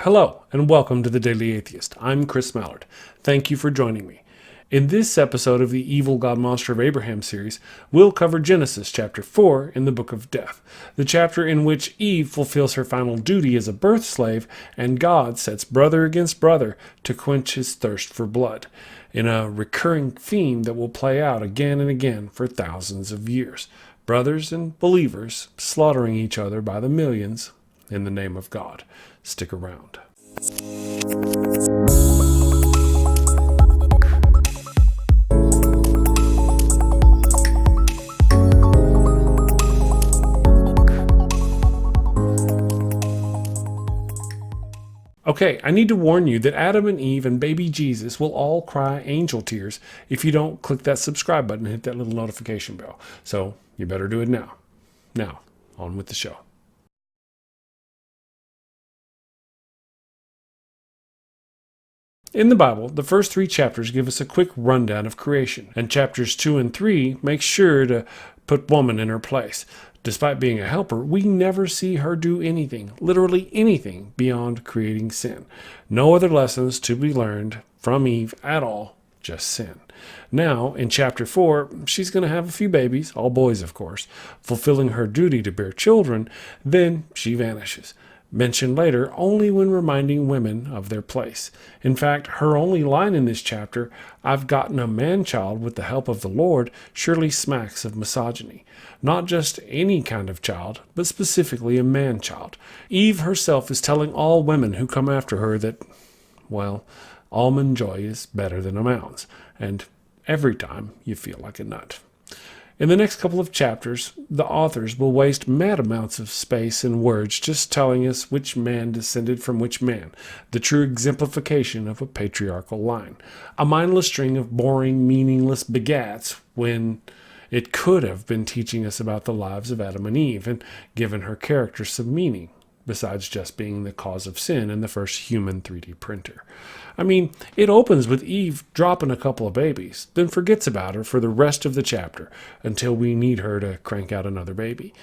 Hello, and welcome to the Daily Atheist. I'm Chris Mallard. Thank you for joining me. In this episode of the Evil God Monster of Abraham series, we'll cover Genesis chapter 4 in the Book of Death, the chapter in which Eve fulfills her final duty as a birth slave, and God sets brother against brother to quench his thirst for blood, in a recurring theme that will play out again and again for thousands of years. Brothers and believers slaughtering each other by the millions in the name of God. Stick around. Okay, I need to warn you that Adam and Eve and baby Jesus will all cry angel tears if you don't click that subscribe button and hit that little notification bell. So you better do it now. Now, on with the show. In the Bible, the first 3 chapters give us a quick rundown of creation, and chapters 2 and 3 make sure to put woman in her place. Despite being a helper, we never see her do anything, literally anything, beyond creating sin. No other lessons to be learned from Eve at all, just sin. Now, in chapter 4, she's going to have a few babies, all boys of course, fulfilling her duty to bear children, then she vanishes. Mentioned later only when reminding women of their place. In fact, her only line in this chapter, "I've gotten a man-child with the help of the Lord," surely smacks of misogyny. Not just any kind of child, but specifically a man-child. Eve herself is telling all women who come after her that, well, almond joy is better than a mouse, and every time you feel like a nut. In the next couple of chapters, the authors will waste mad amounts of space and words just telling us which man descended from which man, the true exemplification of a patriarchal line. A mindless string of boring, meaningless begats when it could have been teaching us about the lives of Adam and Eve and given her character some meaning, besides just being the cause of sin and the first human 3D printer. I mean, it opens with Eve dropping a couple of babies, then forgets about her for the rest of the chapter until we need her to crank out another baby.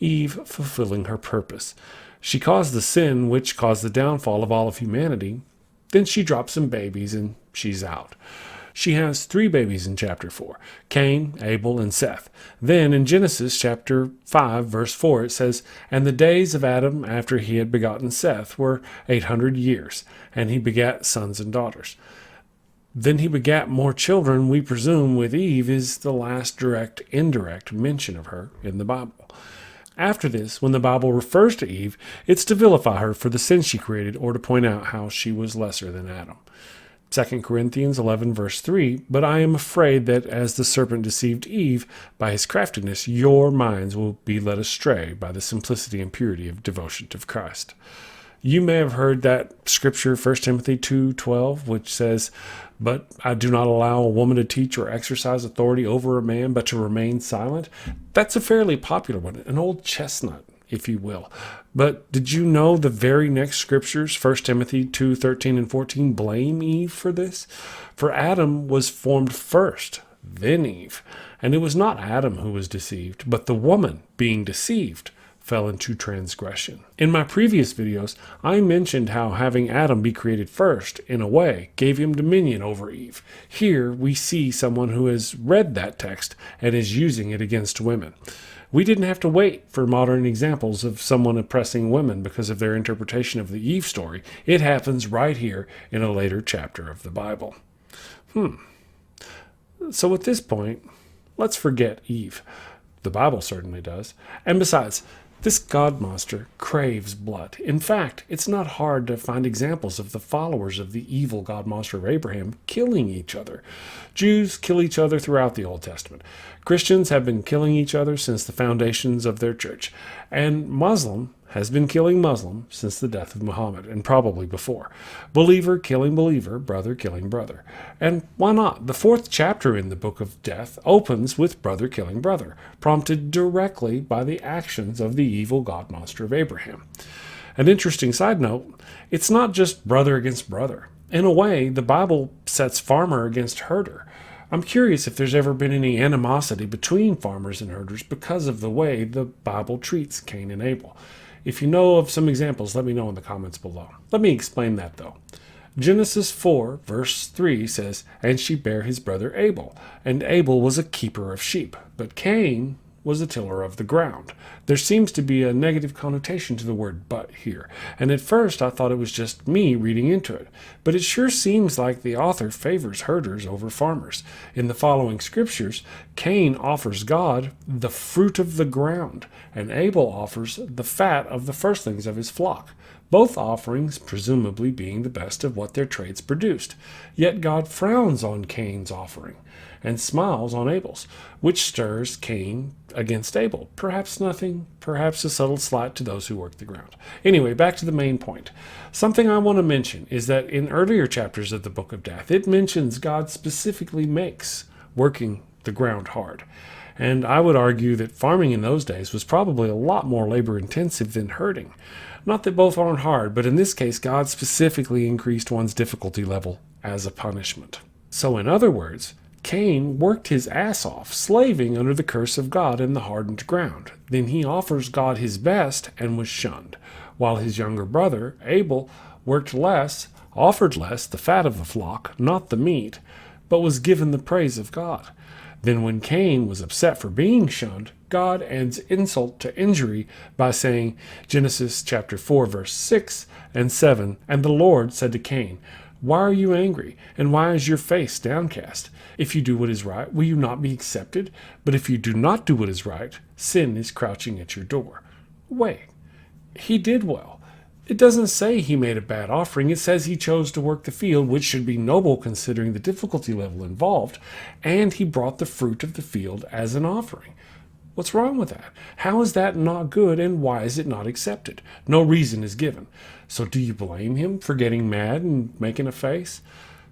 Eve fulfilling her purpose. She caused the sin which caused the downfall of all of humanity, then she drops some babies and she's out. She has 3 babies in chapter 4, Cain, Abel, and Seth. Then in Genesis chapter 5, verse 4, it says, "And the days of Adam after he had begotten Seth were 800 years, and he begat sons and daughters." Then he begat more children, we presume, with Eve is the last direct, indirect mention of her in the Bible. After this, when the Bible refers to Eve, it's to vilify her for the sin she created or to point out how she was lesser than Adam. 2 Corinthians 11, verse 3, "But I am afraid that as the serpent deceived Eve by his craftiness, your minds will be led astray by the simplicity and purity of devotion to Christ." You may have heard that scripture, 1 Timothy 2:12, which says, "But I do not allow a woman to teach or exercise authority over a man, but to remain silent." That's a fairly popular one, an old chestnut, if you will. But did you know the very next scriptures, 1 Timothy 2:13 and 14, blame Eve for this? For Adam was formed first, then Eve. And it was not Adam who was deceived, but the woman, being deceived, fell into transgression. In my previous videos, I mentioned how having Adam be created first, in a way, gave him dominion over Eve. Here we see someone who has read that text and is using it against women. We didn't have to wait for modern examples of someone oppressing women because of their interpretation of the Eve story. It happens right here in a later chapter of the Bible. So at this point, let's forget Eve. The Bible certainly does. And besides, this God monster craves blood. In fact, it's not hard to find examples of the followers of the evil God monster of Abraham killing each other. Jews kill each other throughout the Old Testament. Christians have been killing each other since the foundations of their church. And Muslim has been killing Muslim since the death of Muhammad, and probably before. Believer killing believer, brother killing brother. And why not? The 4th chapter in the Book of Death opens with brother killing brother, prompted directly by the actions of the evil God monster of Abraham. An interesting side note, it's not just brother against brother. In a way, the Bible sets farmer against herder. I'm curious if there's ever been any animosity between farmers and herders because of the way the Bible treats Cain and Abel. If you know of some examples, let me know in the comments below. Let me explain that though. Genesis 4, verse 3 says, "And she bare his brother Abel, and Abel was a keeper of sheep, but Cain was a tiller of the ground." There seems to be a negative connotation to the word "but" here, and at first I thought it was just me reading into it, but it sure seems like the author favors herders over farmers. In the following scriptures, Cain offers God the fruit of the ground, and Abel offers the fat of the firstlings of his flock, both offerings presumably being the best of what their trades produced. Yet God frowns on Cain's offering and smiles on Abel's, which stirs Cain against Abel. Perhaps nothing, perhaps a subtle slight to those who work the ground. Anyway, back to the main point. Something I want to mention is that in earlier chapters of the Book of Death, it mentions God specifically makes working the ground hard. And I would argue that farming in those days was probably a lot more labor intensive than herding. Not that both aren't hard, but in this case, God specifically increased one's difficulty level as a punishment. So in other words, Cain worked his ass off, slaving under the curse of God in the hardened ground. Then he offers God his best and was shunned, while his younger brother, Abel, worked less, offered less, the fat of the flock, not the meat, but was given the praise of God. Then when Cain was upset for being shunned, God adds insult to injury by saying, Genesis chapter 4, verse 6 and 7, "And the Lord said to Cain, Why are you angry, and why is your face downcast? If you do what is right, will you not be accepted? But if you do not do what is right, sin is crouching at your door." Wait, he did well. It doesn't say he made a bad offering. It says he chose to work the field, which should be noble considering the difficulty level involved, and he brought the fruit of the field as an offering. What's wrong with that? How is that not good, and why is it not accepted? No reason is given. So do you blame him for getting mad and making a face?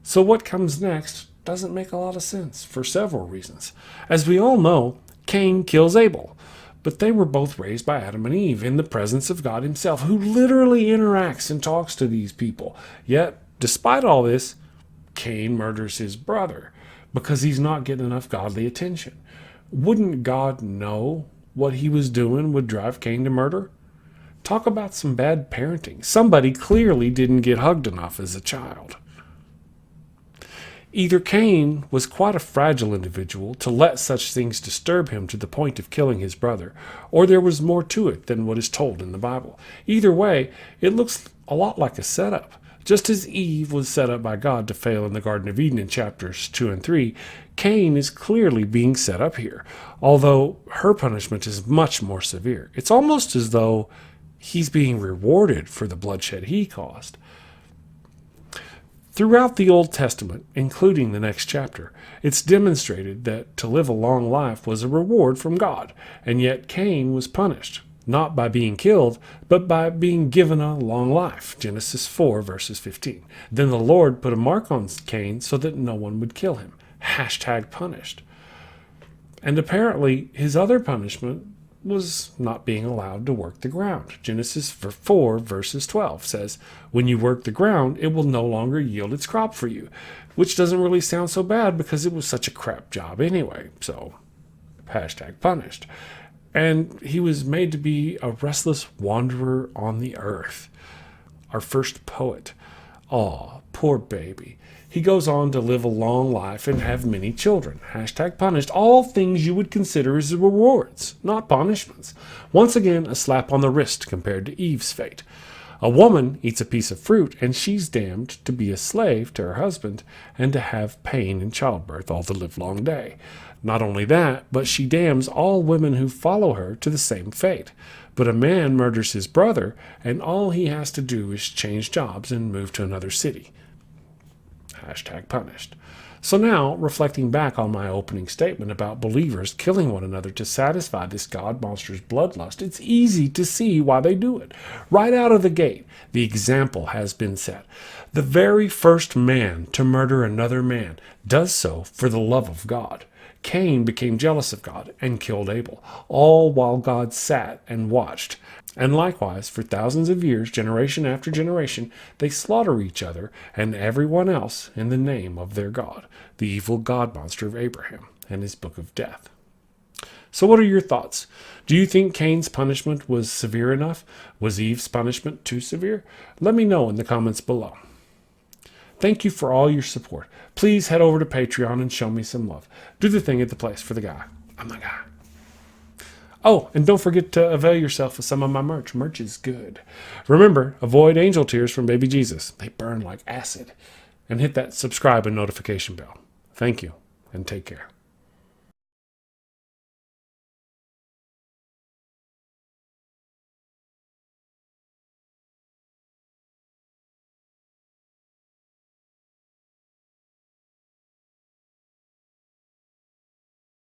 So what comes next doesn't make a lot of sense for several reasons. As we all know, Cain kills Abel, but they were both raised by Adam and Eve in the presence of God himself, who literally interacts and talks to these people. Yet, despite all this, Cain murders his brother because he's not getting enough godly attention. Wouldn't God know what he was doing would drive Cain to murder? Talk about some bad parenting. Somebody clearly didn't get hugged enough as a child. Either Cain was quite a fragile individual to let such things disturb him to the point of killing his brother, or there was more to it than what is told in the Bible. Either way, it looks a lot like a setup. Just as Eve was set up by God to fail in the Garden of Eden in chapters 2 and 3, Cain is clearly being set up here, although her punishment is much more severe. It's almost as though he's being rewarded for the bloodshed he caused. Throughout the Old Testament, including the next chapter, it's demonstrated that to live a long life was a reward from God, and yet Cain was punished, not by being killed, but by being given a long life. Genesis 4, verses 15. Then the Lord put a mark on Cain so that no one would kill him. #punished. And apparently his other punishment was not being allowed to work the ground. Genesis 4, verses 12 says, "When you work the ground, it will no longer yield its crop for you," which doesn't really sound so bad because it was such a crap job anyway. So, #punished. And he was made to be a restless wanderer on the earth. Our first poet. Aw, poor baby. He goes on to live a long life and have many children. #punished. All things you would consider as rewards, not punishments. Once again, a slap on the wrist compared to Eve's fate. A woman eats a piece of fruit, and she's damned to be a slave to her husband and to have pain in childbirth all the livelong day. Not only that, but she damns all women who follow her to the same fate. But a man murders his brother, and all he has to do is change jobs and move to another city. #punished. So now, reflecting back on my opening statement about believers killing one another to satisfy this God monster's bloodlust, it's easy to see why they do it. Right out of the gate, the example has been set. The very first man to murder another man does so for the love of God. Cain became jealous of God and killed Abel, all while God sat and watched. And likewise, for thousands of years, generation after generation, they slaughter each other and everyone else in the name of their God, the evil God monster of Abraham and his book of death. So what are your thoughts? Do you think Cain's punishment was severe enough? Was Eve's punishment too severe? Let me know in the comments below. Thank you for all your support. Please head over to Patreon and show me some love. Do the thing at the place for the guy. I'm the guy. Oh, and don't forget to avail yourself of some of my merch. Merch is good. Remember, avoid angel tears from baby Jesus. They burn like acid. And hit that subscribe and notification bell. Thank you, and take care.